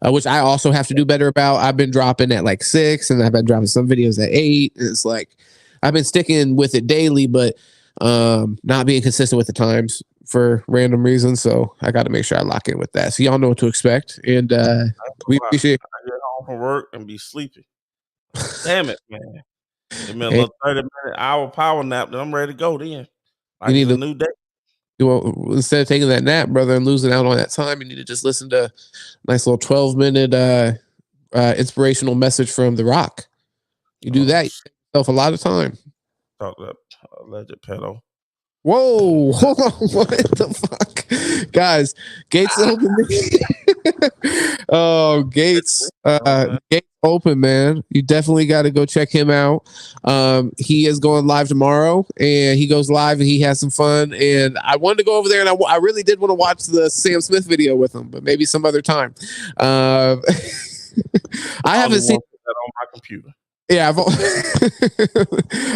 which I also have to do better about. I've been dropping at like 6 and I've been dropping some videos at 8. It's like, I've been sticking with it daily, but not being consistent with the times for random reasons. So I got to make sure I lock in with that. So y'all know what to expect. And we appreciate I get home from work and be sleepy. Damn it, man. Give me a little 30-minute hour power nap, then I'm ready to go then. Like, you need a new day. Well, instead of taking that nap, brother, and losing out on that time, you need to just listen to a nice little 12-minute inspirational message from The Rock. You do that, you save yourself a lot of time. Talk that alleged pedo. Whoa, hold on. What the fuck? Guys, Gates open. Oh, Gates open, man. You definitely got to go check him out. He is going live tomorrow, and he goes live and he has some fun. And I wanted to go over there, and I really did want to watch the Sam Smith video with him, but maybe some other time. I haven't seen that on my computer. Yeah,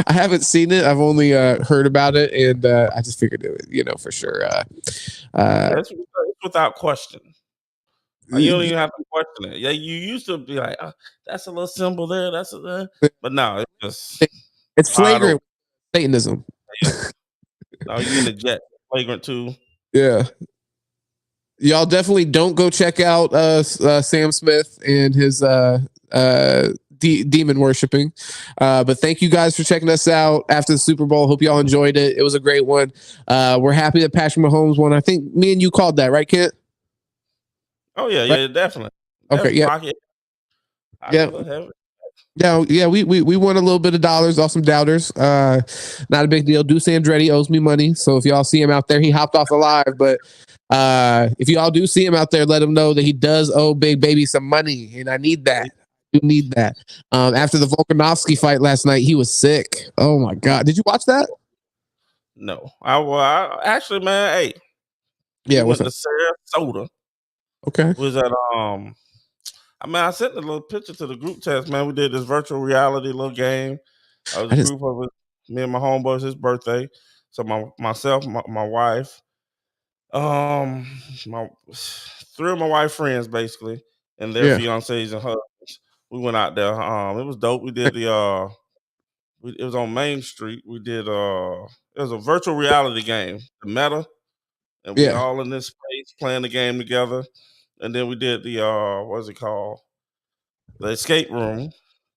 I haven't seen it. I've only heard about it, and I just figured it, for sure. It's without question. You don't even have to question it. Yeah, you used to be like, "That's a little symbol there. but no, it's flagrant Satanism. No, you in the jet flagrant too. Yeah. Y'all definitely don't go check out Sam Smith and his demon worshiping. But thank you guys for checking us out after the Super Bowl. Hope y'all enjoyed it. It was a great one. We're happy that Patrick Mahomes won. I think me and you called that, right, Kent? Oh yeah, right? Yeah, definitely. Okay, yeah. Yeah, we won a little bit of dollars off some doubters. Not a big deal. Deuce Andretti owes me money, so if y'all see him out there, he hopped off the live. But if y'all do see him out there, let him know that he does owe Big Baby some money, and I need that. You need that. After the Volkanovski fight last night, he was sick. Oh my god! Did you watch that? No, I actually, man. Hey, yeah, went to Sarasota. Okay, was that I sent a little picture to the group text, man. We did this virtual reality little game. I was a group of me and my homeboys, his birthday. So myself, my wife, my three of my wife friends basically, and their fiancés and husbands. We went out there. It was dope. We did it was on Main Street. We did it was a virtual reality game, the Meta, and we all in this space playing the game together. And then we did the what's it called? The escape room.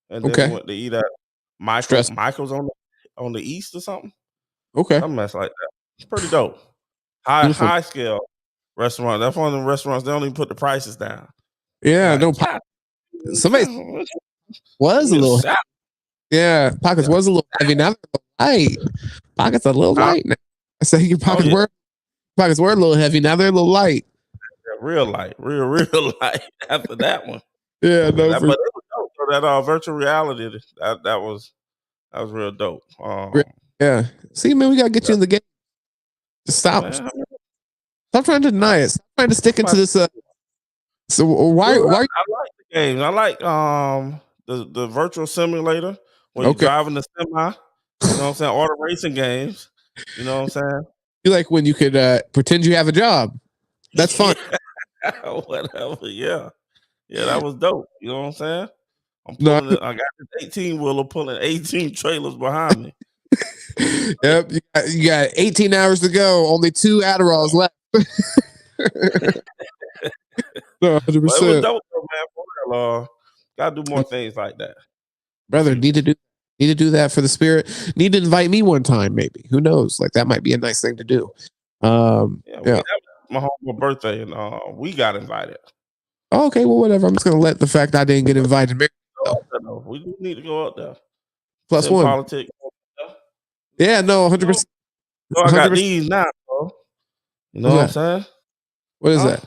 And then we went to eat at Michael's on the east or something. Okay. Some mess like that. It's pretty dope. High scale restaurant. That's one of the restaurants, they don't even put the prices down. Yeah, no somebody was a little pockets was a little heavy. Now they're light. Pockets are a little light now. I say your pockets were a little heavy. Now they're a little light. Real light. Real light after that one. Yeah, no, but it was dope. So that virtual reality, that was real dope. Yeah. See, man, we gotta get you in the game. Just stop. Stop trying to deny it. Stop trying to stick into this. So why? I like the games. I like the virtual simulator where you're driving the semi. You know what I'm saying? All the racing games. You know what I'm saying? You like when you could pretend you have a job. That's fun. Whatever. Yeah, that was dope. You know what I'm saying? I'm pulling I got this 18-wheeler pulling 18 trailers behind me. Yep, you got 18 hours to go. Only 2 Adderalls left. 100%. Well, it was dope, man. For real, gotta do more things like that, brother. Need to do that for the spirit. Need to invite me one time, maybe. Who knows? Like that might be a nice thing to do. That was my homeboy birthday, and we got invited. Oh, okay, well, whatever. I'm just gonna let the fact I didn't get invited. We do need to go out there. Plus Sit in one. Politic. Yeah, no, 100%. So I got these now, bro. You know what I'm saying? What is that?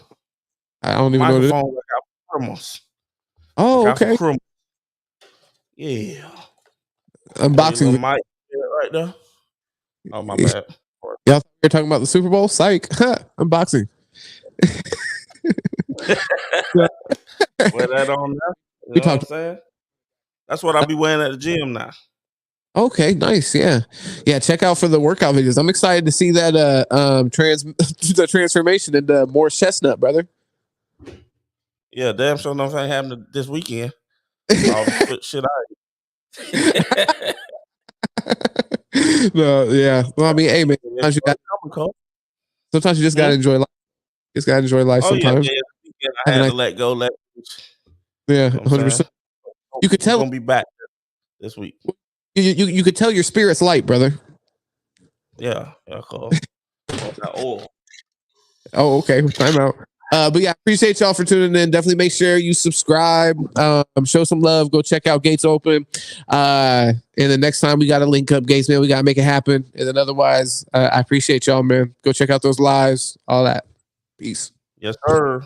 I don't even know what it is. Microphone. I got criminals. Oh, okay. Yeah. Unboxing. Mic right there. Oh, my bad. Y'all you're talking about the Super Bowl? Psych. Unboxing. Wear that on there. You know what I'm saying? That's what I'll be wearing at the gym now. Okay, nice. Yeah. Check out for the workout videos. I'm excited to see that the transformation into more chestnut, brother. Yeah, damn sure nothing happening this weekend. All the foot shit out. No, yeah. Well, I mean, hey man, sometimes you just gotta enjoy life. Just gotta enjoy life sometimes. Yeah. I had to let go, let loose. Yeah, 100%. You could tell. We're gonna be back this week. You could tell your spirit's light, brother. Yeah, cool. Oh, okay. Time out. But yeah, appreciate y'all for tuning in. Definitely make sure you subscribe, show some love, go check out Gates Open. And the next time we got to link up, Gates, man, we got to make it happen. And then otherwise, I appreciate y'all, man. Go check out those lives, all that. Peace. Yes, sir.